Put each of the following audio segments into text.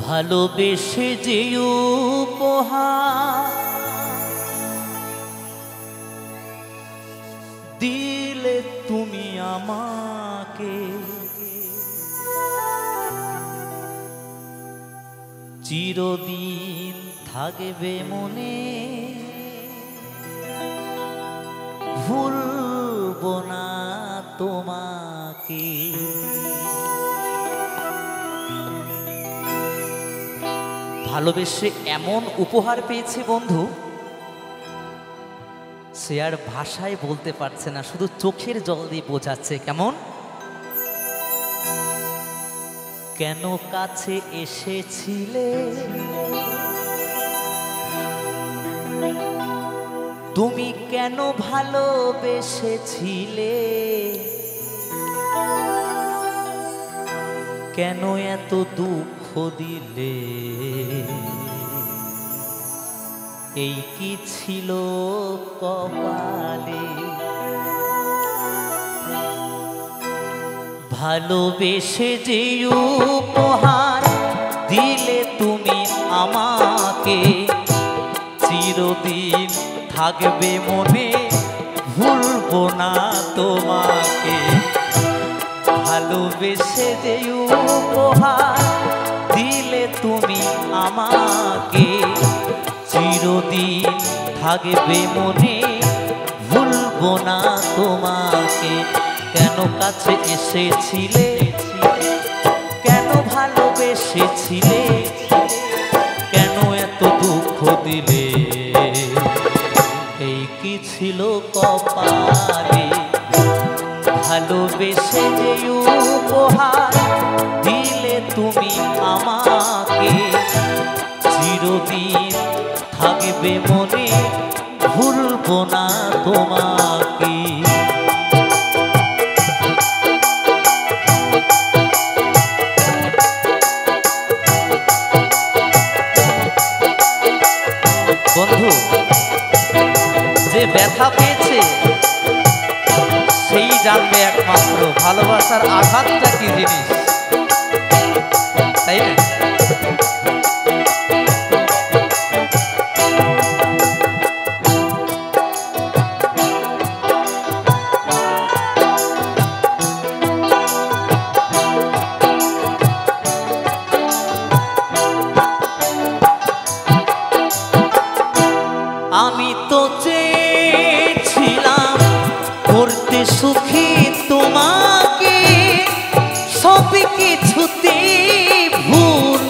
ভালোবেসে যে উপহার দিলে তুমি আমাকে, চিরদিন থাকবে মনে, ভুলবো না তোমাকে। ভালোবেসে এমন উপহার পেয়েছে বন্ধু, সে আর ভাষায় বলতে পারছে না, শুধু চোখের জল দিয়ে বোঝাচ্ছে। কেমন? কেন কাছে এসেছিলে তুমি, কেন ভালোবেসেছিলে, কেন এত দুঃখ দিলে, এই কি ছিল কপালে। ভালোবেসে যে উপহার দিলে তুমি আমাকে, চিরদিন থাকবে মনে, ভুলবো না তোমাকে। ভালোবেসে যে উপহার দিলে তুমি আমাকে, চিরদিন থাকবে মনে, ভুলবো না তোমাকে। কেন কাছে এসেছিলে, কেন ভালোবেসেছিলে, কেন এত দুঃখ দিলে, এই কি ছিল কপালে। ভালোবেসে যে উপহার দিলে তুমি আমাকে, চিরদিন থাকবে মনে, ভুলবো না তোমাকে। বন্ধু, যে ব্যথা পেয়েছে সেই জানবে একমাত্র ভালোবাসার আঘাতটা কি জিনিস, তাই না? আমি তো চেয়েছিলাম করতে সুখী তোমাকে, সব কিছুতে ভুল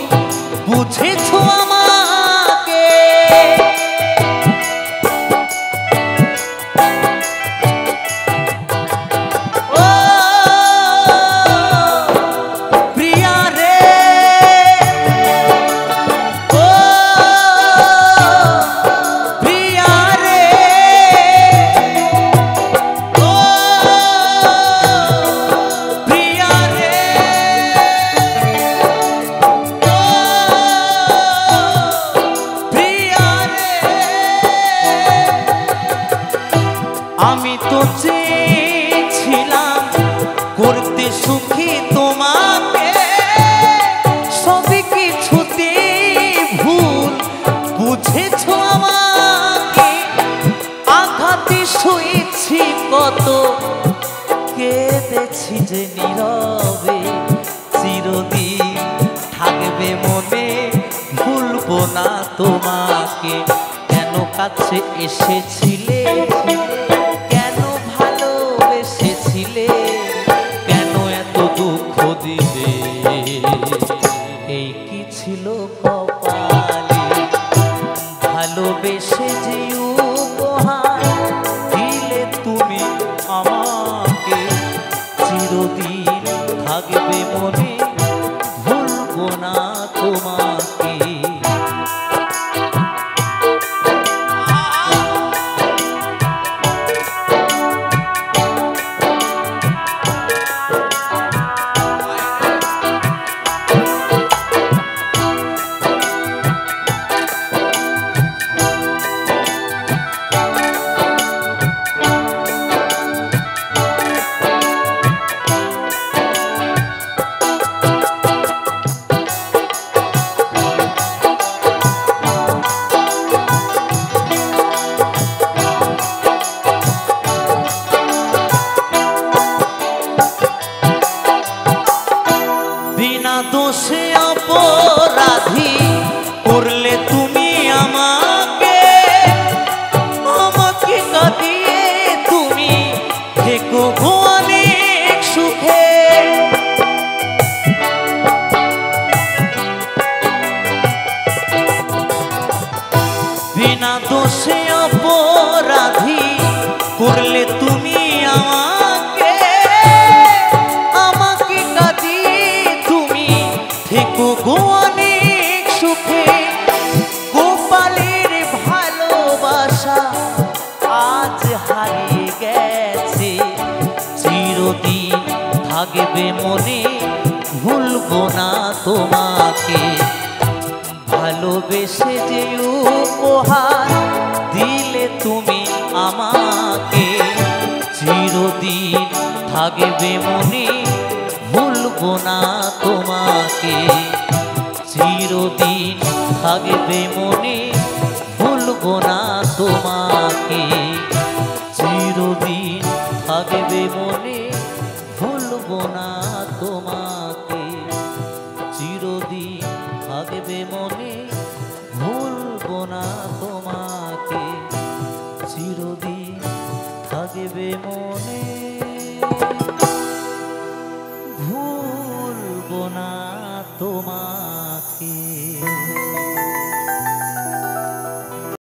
বুঝেছো আমাকে। ও প্রিয়া রে, ও আমি তো চেয়েছিলাম করতে সুখী তোমাকে, সব কিছুতে ভুল বুঝেছো আমাকে। আঘাতে সয়েছি কত, কেঁদেছি যে নীরবে, চিরদিন থাকবে মনে, ভুলবো না তোমাকে। কেন কাছে এসেছিলে, কেন ভালোবেসেছিলে, কেন এত দুঃখ দিলে, এই কি ছিল কপালে। ভালোবেসে যে উপহার দিলে তুমি আমাকে, চিরদিন থাকবে মনে, ভুলবো না তোমাকে। বিনা দোষে অপরাধী করলে তুমি আমাকে, আমাকে কাঁদিয়ে তুমি থেকো গো অনেক সুখে। বিনা দোষে অপরাধী করলে তুমি আমাকে, আমাকে কাঁদিয়ে তুমি থেকো গো অনেক সুখে। গোপালের ভালোবাসা আজ হারিয়ে গেছে, চিরদিন থাকবে মনে, ভুলবো না তোমাকে। ভালোবেসে যে উপহার দিলে তুমি আমাকে, চিরদিন থাকবে মনে, ভুলবো না তোমাকে। চিরদিন থাকবে মনে, ভুলবো না তোমাকে। চিরদিন থাকবে মনে, ভুলবো না তোমাকে। চিরদিন থাকবে মনে, ভুলবো না তোমাকে। চিরদিন থাকবে মনে, ভুলবো না তোমাকে।